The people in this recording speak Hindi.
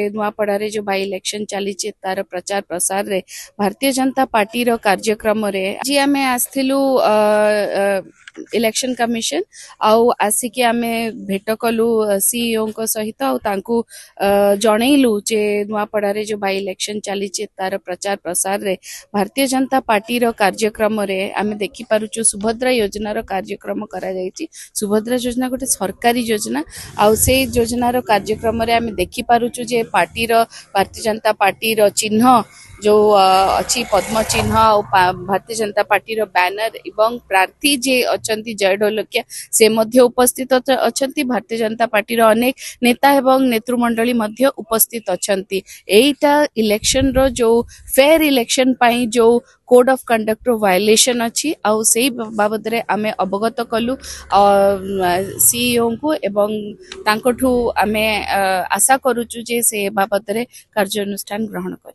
नुआपड़ा जो बाई इलेक्शन चली तार प्रचार प्रसार रे भारतीय जनता पार्टी रो कार्यक्रम रे जी आमे आस्थिलु इलेक्शन कमिशन आउ आसिकी आमे भेट कलु सीईओ को सहित आउ तांकू जणैलु जे नुआपड़ा जो बाई इलेक्शन चली तार प्रचार प्रसार रे भारतीय जनता पार्टी रो कार्यक्रम रे आमे देखि पारुचु सुभद्रा योजना रो कार्यक्रम करा जायछि। सुभद्रा योजना गोटे सरकारी योजना आउ से योजना रो कार्यक्रम रे आमे देखि पारुचु जे पार्टी रो भारतीय जनता पार्टी रो चिन्ह जो अच्छी पद्म चिन्ह और भारतीय जनता पार्टी रो बैनर एवं प्रार्थी जे अछंती जय ढोलकिया से मध्य उपस्थित अछंती। भारतीय जनता पार्टी रो अनेक नेता एवं नेतृमंडली मध्य उपस्थित अछंती। एटा इलेक्शन रो जो फेयर इलेक्शन पाई जो कोड ऑफ कंडक्ट रो वायलेशन अच्छी आउ से बाबद रे आमे अवगत कलु सीईओ को एवं तांकोठू आमे आशा करूचु जे से बाबद रे कार्यानुष्ठान ग्रहण कर।